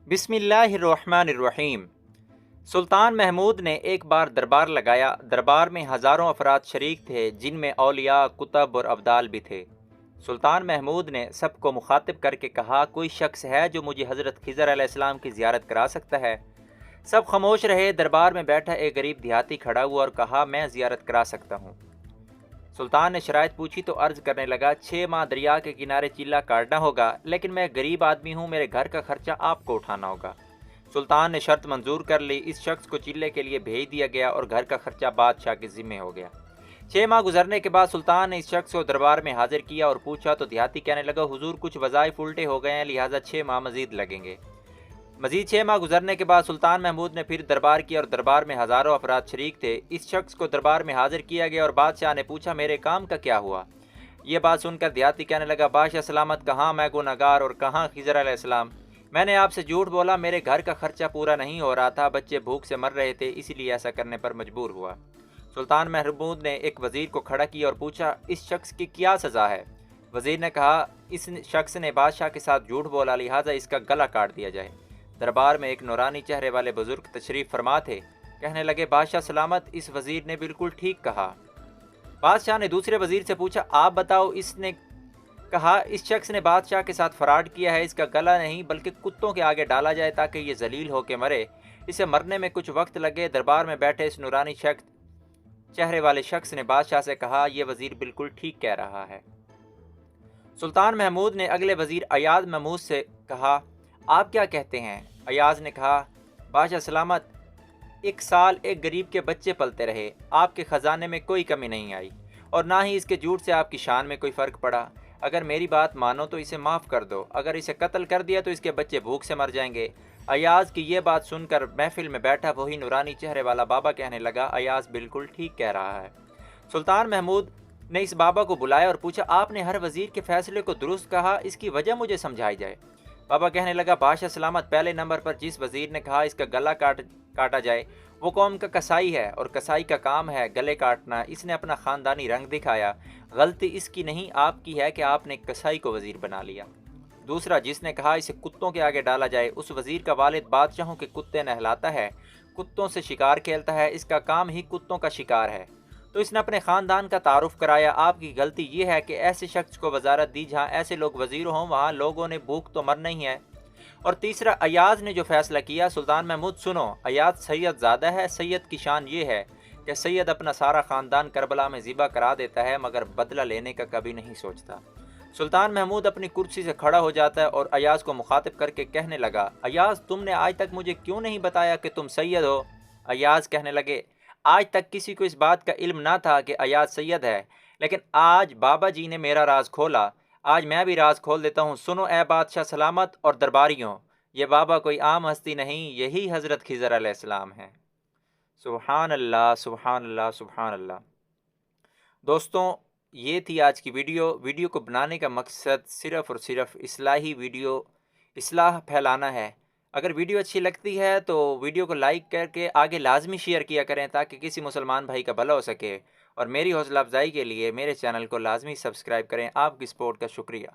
बिस्मिल्लाहिर्रहमानिर्रहीम। सुल्तान महमूद ने एक बार दरबार लगाया। दरबार में हज़ारों अफराद शरीक थे, जिनमें औलिया, कुतब और अब्दाल भी थे। सुल्तान महमूद ने सबको मुखातिब करके कहा, कोई शख्स है जो मुझे हज़रत खिज़र अलैहिस्सलाम की ज़ियारत करा सकता है? सब खामोश रहे। दरबार में बैठा एक गरीब देहाती खड़ा हुआ और कहा, मैं ज़ियारत करा सकता हूँ। सुल्तान ने शराइत पूछी तो अर्ज़ करने लगा, 6 माह दरिया के किनारे चिल्ला काटना होगा, लेकिन मैं गरीब आदमी हूँ, मेरे घर का खर्चा आपको उठाना होगा। सुल्तान ने शर्त मंजूर कर ली। इस शख्स को चिल्ले के लिए भेज दिया गया और घर का खर्चा बादशाह के ज़िम्मे हो गया। 6 माह गुजरने के बाद सुल्तान ने इस शख्स को दरबार में हाजिर किया और पूछा तो देहाती कहने लगा, हुजूर कुछ वज़ाइफ उल्टे हो गए हैं, लिहाजा 6 माह मज़ीद लगेंगे। मजीद 6 माह गुजरने के बाद सुल्तान महमूद ने फिर दरबार किया और दरबार में हज़ारों अफराद शरीक थे। इस शख्स को दरबार में हाजिर किया गया और बादशाह ने पूछा, मेरे काम का क्या हुआ? ये बात सुनकर देहाती कहने लगा, बादशाह सलामत, कहाँ मैं गुनहगार और कहाँ खिज़र अलैहिस्सलाम। मैंने आपसे झूठ बोला, मेरे घर का खर्चा पूरा नहीं हो रहा था, बच्चे भूख से मर रहे थे, इसीलिए ऐसा करने पर मजबूर हुआ। सुल्तान महमूद ने एक वज़ीर को खड़ा किया और पूछा, इस शख्स की क्या सज़ा है? वज़ीर ने कहा, इस शख्स ने बादशाह के साथ झूठ बोला, लिहाजा इसका गला काट दिया जाए। दरबार में एक नूरानी चेहरे वाले बुजुर्ग तशरीफ़ फरमा थे। कहने लगे, बादशाह सलामत, इस वज़ीर ने बिल्कुल ठीक कहा। बादशाह ने दूसरे वज़ीर से पूछा, आप बताओ। इसने कहा, इस शख्स ने बादशाह के साथ फराड किया है, इसका गला नहीं बल्कि कुत्तों के आगे डाला जाए ताकि ये जलील होकर मरे, इसे मरने में कुछ वक्त लगे। दरबार में बैठे इस नूरानी चेहरे वाले शख्स ने बादशाह से कहा, यह वज़ीर बिल्कुल ठीक कह रहा है। सुल्तान महमूद ने अगले वज़ीर अयाज महमूद से कहा, आप क्या कहते हैं? अयाज ने कहा, बादशाह सलामत, 1 साल एक गरीब के बच्चे पलते रहे, आपके ख़जाने में कोई कमी नहीं आई और ना ही इसके झूठ से आपकी शान में कोई फ़र्क पड़ा। अगर मेरी बात मानो तो इसे माफ़ कर दो, अगर इसे कत्ल कर दिया तो इसके बच्चे भूख से मर जाएंगे। अयाज की ये बात सुनकर महफिल में बैठा वही नूरानी चेहरे वाला बाबा कहने लगा, अयाज बिल्कुल ठीक कह रहा है। सुल्तान महमूद ने इस बाबा को बुलाया और पूछा, आपने हर वज़ीर के फ़ैसले को दुरुस्त कहा, इसकी वजह मुझे समझाई जाए। बाबा कहने लगा, बादशाह सलामत, पहले नंबर पर जिस वज़ीर ने कहा इसका गला काटा जाए, वो कौम का कसाई है और कसाई का काम है गले काटना। इसने अपना ख़ानदानी रंग दिखाया। गलती इसकी नहीं, आपकी है कि आपने कसाई को वज़ीर बना लिया। दूसरा, जिसने कहा इसे कुत्तों के आगे डाला जाए, उस वज़ीर का वालिद बादशाहों के कुत्ते नहलाता है, कुत्तों से शिकार खेलता है, इसका काम ही कुत्तों का शिकार है, तो इसने अपने ख़ानदान का तारुफ कराया। आपकी गलती ये है कि ऐसे शख्स को वजारत दी जहाँ ऐसे लोग वज़ीर हों, वहाँ लोगों ने भूख तो मरना ही है। और तीसरा, अयाज ने जो फैसला किया, सुल्तान महमूद सुनो, अयाज सैयद ज़्यादा है। सैयद की शान ये है कि सैयद अपना सारा ख़ानदान करबला में ज़िबा करा देता है, मगर बदला लेने का कभी नहीं सोचता। सुल्तान महमूद अपनी कुर्सी से खड़ा हो जाता है और अयाज को मुखातिब करके कहने लगा, अयाज, तुमने आज तक मुझे क्यों नहीं बताया कि तुम सैयद हो? अयाज कहने लगे, आज तक किसी को इस बात का इल्म ना था कि अयाज सैयद है, लेकिन आज बाबा जी ने मेरा राज खोला, आज मैं भी राज खोल देता हूँ। सुनो ए बादशाह सलामत और दरबारियों, ये बाबा कोई आम हस्ती नहीं, यही हज़रत खिज़र अलैहिस्सलाम है। सुबहान अल्लाह, सुबहान अल्लाह, सुबहान अल्लाह। दोस्तों, ये थी आज की वीडियो को बनाने का मकसद सिर्फ़ और सिर्फ इस्लाह फैलाना है। अगर वीडियो अच्छी लगती है तो वीडियो को लाइक करके आगे लाजमी शेयर किया करें ताकि किसी मुसलमान भाई का भला हो सके, और मेरी हौसला अफजाई के लिए मेरे चैनल को लाजमी सब्सक्राइब करें। आपकी सपोर्ट का शुक्रिया।